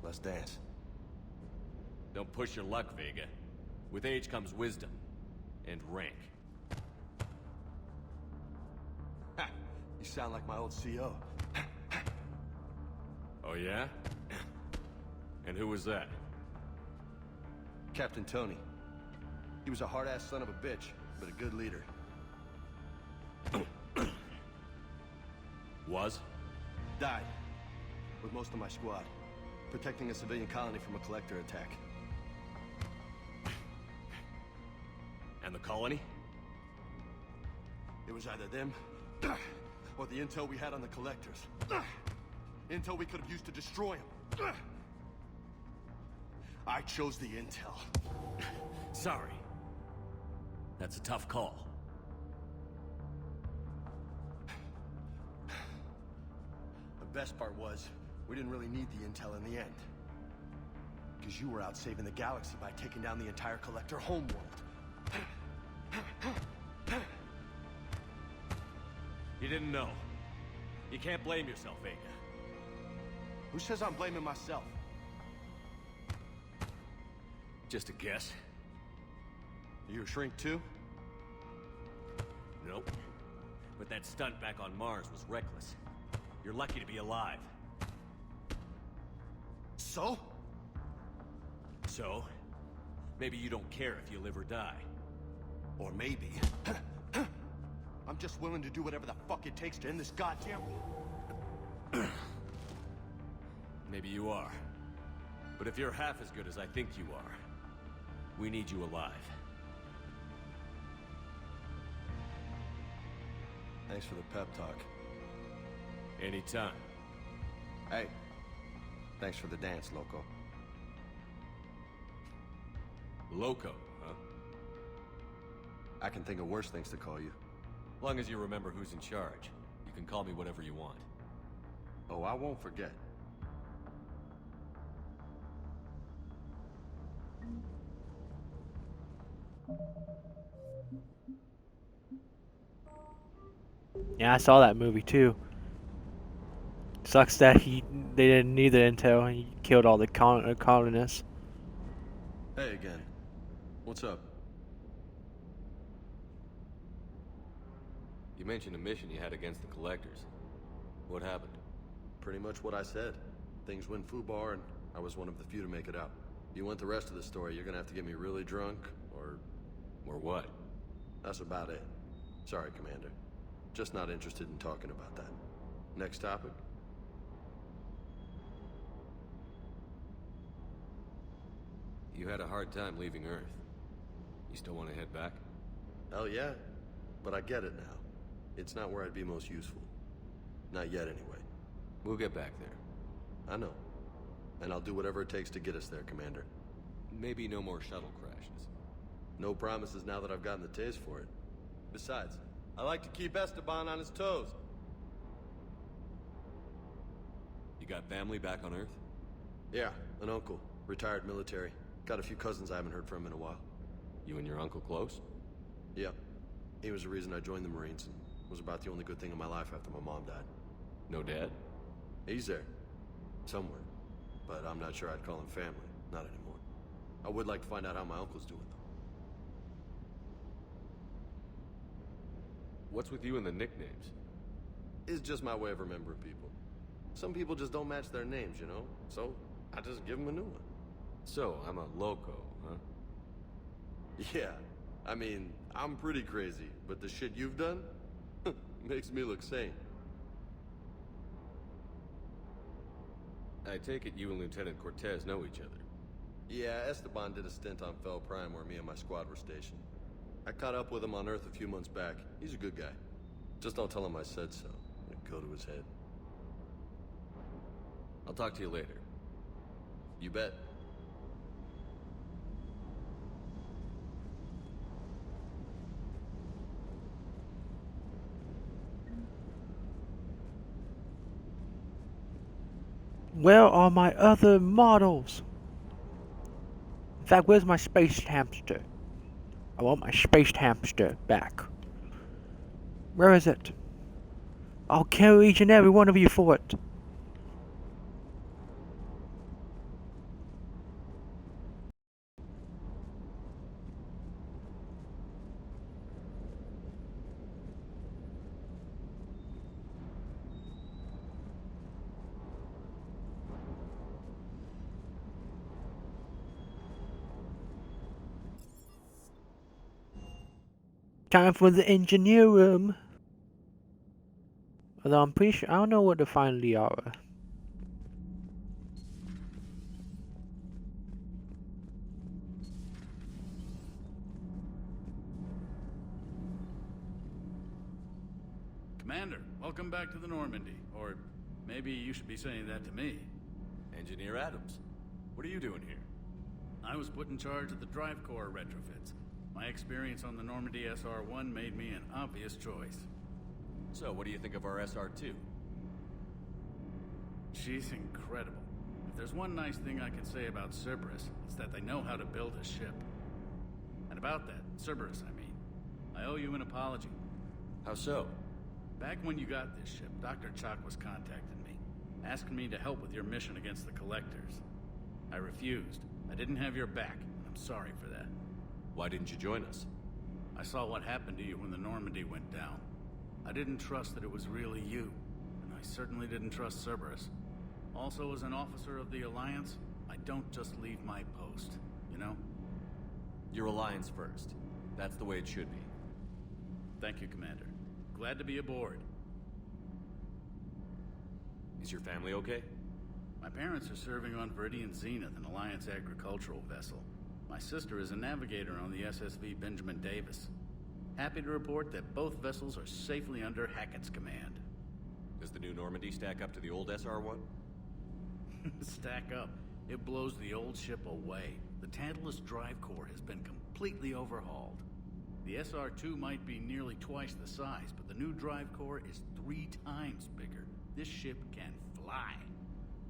Let's dance. Don't push your luck, Vega. With age comes wisdom. And rank. Ha! You sound like my old CO. Oh yeah? And who was that? Captain Tony. He was a hard-ass son of a bitch, but a good leader. Was? Died. With most of my squad. Protecting a civilian colony from a collector attack. And the colony? It was either them, or the intel we had on the collectors. Intel we could have used to destroy them. I chose the intel. Sorry. That's a tough call. The best part was, we didn't really need the intel in the end. Because you were out saving the galaxy by taking down the entire collector homeworld. You didn't know. You can't blame yourself, Vega. Who says I'm blaming myself? Just a guess. You a shrink too? Nope. But that stunt back on Mars was reckless. You're lucky to be alive. So? So, maybe you don't care if you live or die. Or maybe... I'm just willing to do whatever the fuck it takes to end this goddamn war. Maybe you are. But if you're half as good as I think you are, we need you alive. Thanks for the pep talk. Anytime. Hey, thanks for the dance, Loco. Loco, huh? I can think of worse things to call you. Long as you remember who's in charge, you can call me whatever you want. Oh, I won't forget. Yeah, I saw that movie too. Sucks that they didn't need the intel and he killed all the colonists. Hey again. What's up? You mentioned a mission you had against the Collectors. What happened? Pretty much what I said. Things went foobar and I was one of the few to make it out. You want the rest of the story, you're gonna have to get me really drunk, or... Or what? That's about it. Sorry, Commander. Just not interested in talking about that. Next topic? You had a hard time leaving Earth. You still want to head back? Hell yeah. But I get it now. It's not where I'd be most useful. Not yet, anyway. We'll get back there. I know. And I'll do whatever it takes to get us there, Commander. Maybe no more shuttle crashes. No promises now that I've gotten the taste for it. Besides, I like to keep Esteban on his toes. You got family back on Earth? Yeah, an uncle. Retired military. Got a few cousins I haven't heard from in a while. You and your uncle close? Yeah. He was the reason I joined the Marines and was about the only good thing in my life after my mom died. No dad? He's there. Somewhere. But I'm not sure I'd call him family. Not anymore. I would like to find out how my uncle's doing, though. What's with you and the nicknames? It's just my way of remembering people. Some people just don't match their names, you know? So, I just give them a new one. So, I'm a loco, huh? Yeah. I mean, I'm pretty crazy, but the shit you've done makes me look sane. I take it you and Lieutenant Cortez know each other. Yeah, Esteban did a stint on Fel Prime where me and my squad were stationed. I caught up with him on Earth a few months back. He's a good guy. Just don't tell him I said so. It'd go to his head. I'll talk to you later. You bet. Where are my other models? In fact, where's my space hamster? I want my space hamster back. Where is it? I'll kill each and every one of you for it. time for the engineer room. Although I'm pretty sure I don't know what to find Liara. Commander, welcome back to the Normandy. Or maybe you should be saying that to me. Engineer Adams, what are you doing here? I was put in charge of the drive core retrofits. My experience on the Normandy SR-1 made me an obvious choice. So, what do you think of our SR-2? She's incredible. If there's one nice thing I can say about Cerberus, it's that they know how to build a ship. And about that, Cerberus, I mean, I owe you an apology. How so? Back when you got this ship, Dr. Chakwas contacted me, asking me to help with your mission against the Collectors. I refused. I didn't have your back, and I'm sorry for that. Why didn't you join us? I saw what happened to you when the Normandy went down. I didn't trust that it was really you, and I certainly didn't trust Cerberus. Also, as an officer of the Alliance, I don't just leave my post, you know? Your Alliance first. That's the way it should be. Thank you, Commander. Glad to be aboard. Is your family okay? My parents are serving on Viridian Zenith, an Alliance agricultural vessel. My sister is a navigator on the SSV Benjamin Davis. Happy to report that both vessels are safely under Hackett's command. Does the new Normandy stack up to the old SR-1? Stack up. It blows the old ship away. The Tantalus drive core has been completely overhauled. The SR-2 might be nearly twice the size, but the new drive core is 3 times bigger. This ship can fly.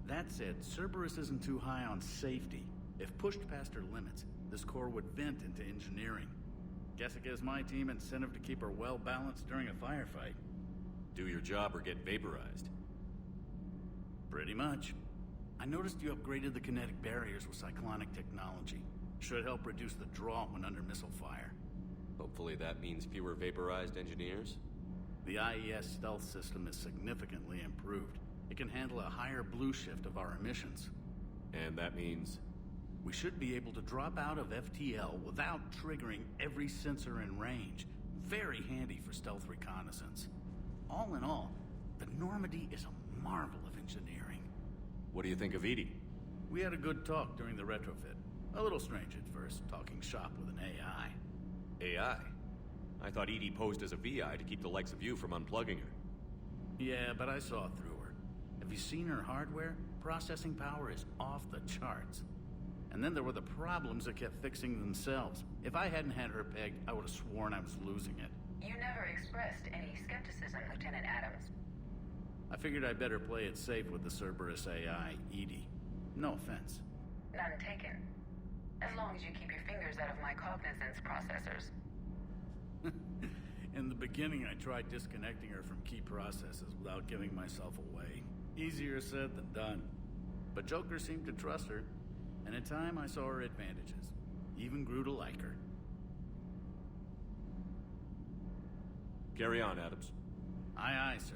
That said, Cerberus isn't too high on safety. If pushed past her limits, this core would vent into engineering. Guess it gives my team incentive to keep her well balanced during a firefight. Do your job or get vaporized. Pretty much. I noticed you upgraded the kinetic barriers with cyclonic technology. Should help reduce the draw when under missile fire. Hopefully that means fewer vaporized engineers? The IES stealth system is significantly improved. It can handle a higher blue shift of our emissions. And that means... We should be able to drop out of FTL without triggering every sensor in range. Very handy for stealth reconnaissance. All in all, the Normandy is a marvel of engineering. What do you think of Edie? We had a good talk during the retrofit. A little strange at first, talking shop with an AI. AI? I thought Edie posed as a VI to keep the likes of you from unplugging her. Yeah, but I saw through her. Have you seen her hardware? Processing power is off the charts. And then there were the problems that kept fixing themselves. If I hadn't had her pegged, I would have sworn I was losing it. You never expressed any skepticism, Lieutenant Adams. I figured I'd better play it safe with the Cerberus AI, Edie. No offense. None taken. As long as you keep your fingers out of my cognizance processors. In the beginning, I tried disconnecting her from key processes without giving myself away. Easier said than done. But Joker seemed to trust her, and in time I saw her advantages. Even grew to like her. Carry on, Adams. Aye, aye, sir.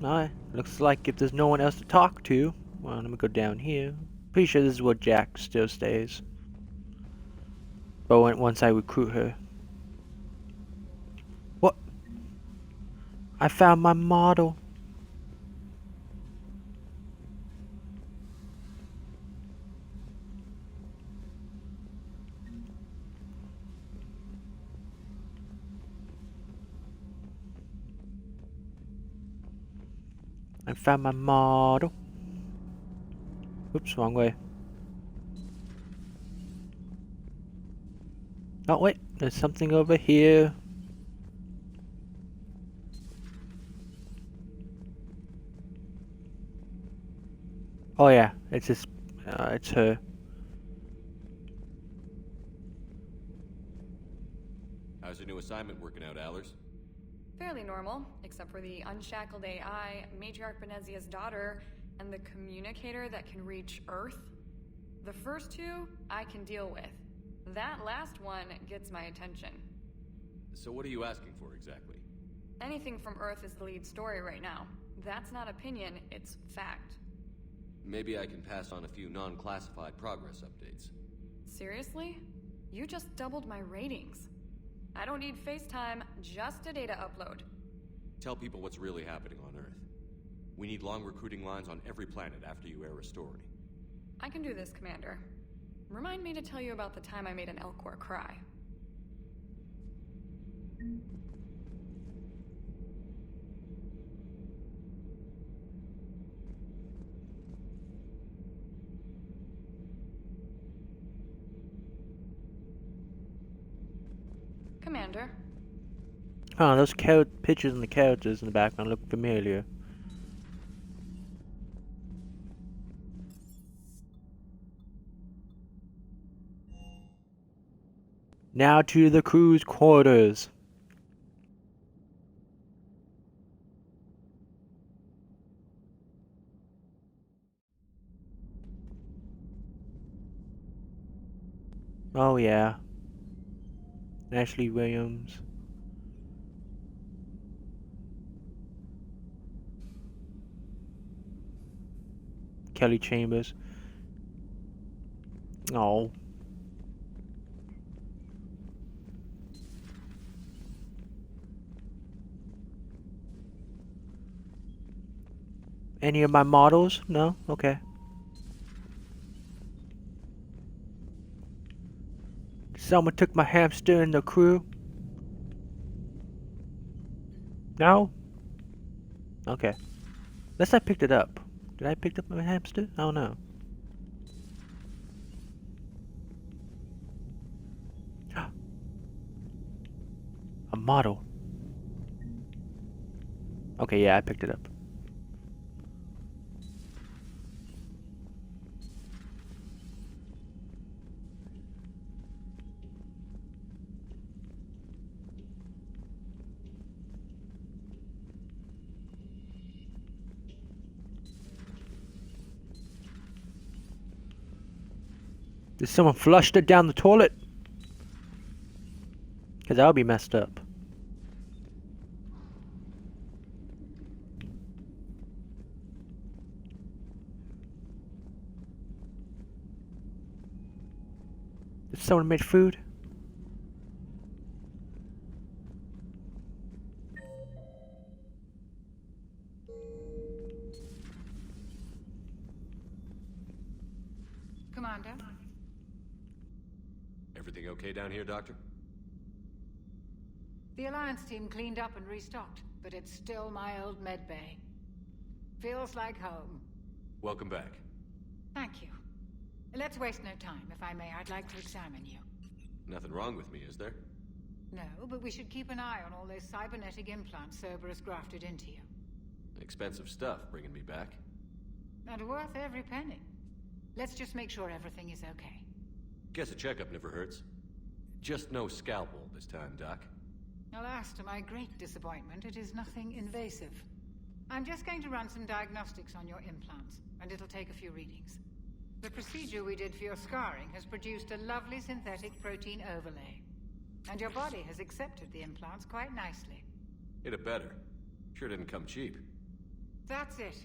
Alright, looks like if there's no one else to talk to, well, let me go down here. Pretty sure this is where Jack still stays. But once I recruit her. What? I found my model. I found my model. Oops, wrong way. Oh wait, there's something over here. Oh yeah, it's just, it's her. How's your new assignment working out, Allers? Fairly normal, except for the unshackled AI, Matriarch Benezia's daughter, and the communicator that can reach Earth. The first two, I can deal with. That last one gets my attention. So what are you asking for, exactly? Anything from Earth is the lead story right now. That's not opinion, it's fact. Maybe I can pass on a few non-classified progress updates. Seriously? You just doubled my ratings. I don't need FaceTime, just a data upload. Tell people what's really happening on Earth. We need long recruiting lines on every planet after you air a story. I can do this, Commander. Remind me to tell you about the time I made an Elcor cry. Commander. Huh, those pictures and the characters in the background look familiar. Now to the crew's quarters. Oh yeah. Ashley Williams. Kelly Chambers. Oh. Any of my models? No? Okay. Someone took my hamster in the crew? No? Okay. Unless I picked it up. Did I pick up my hamster? I don't know. A model. Okay, yeah, I picked it up. Did someone flushed it down the toilet? Because that would be messed up. Did someone make food? Commander? Everything okay down here, Doctor? The Alliance team cleaned up and restocked, but it's still my old med bay. Feels like home. Welcome back. Thank you. Let's waste no time. If I may, I'd like to examine you. Nothing wrong with me, is there? No, but we should keep an eye on all those cybernetic implants Cerberus grafted into you. Expensive stuff bringing me back. And worth every penny. Let's just make sure everything is okay. Guess a checkup never hurts. Just no scalpel this time, Doc. Alas, to my great disappointment, it is nothing invasive. I'm just going to run some diagnostics on your implants, and it'll take a few readings. The procedure we did for your scarring has produced a lovely synthetic protein overlay. And your body has accepted the implants quite nicely. Hit it better. Sure didn't come cheap. That's it.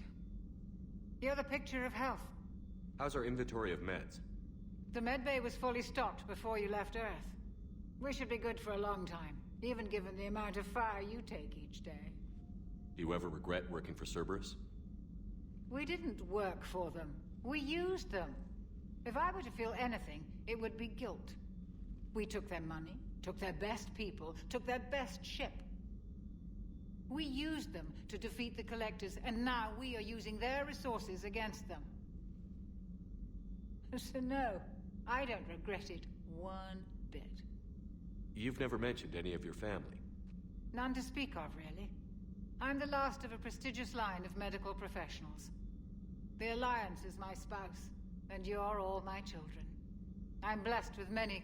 You're the picture of health. How's our inventory of meds? The medbay was fully stocked before you left Earth. We should be good for a long time, even given the amount of fire you take each day. Do you ever regret working for Cerberus? We didn't work for them. We used them. If I were to feel anything, it would be guilt. We took their money, took their best people, took their best ship. We used them to defeat the Collectors, and now we are using their resources against them. So no, I don't regret it one bit. You've never mentioned any of your family. None to speak of, really. I'm the last of a prestigious line of medical professionals. The Alliance is my spouse, and you're all my children. I'm blessed with many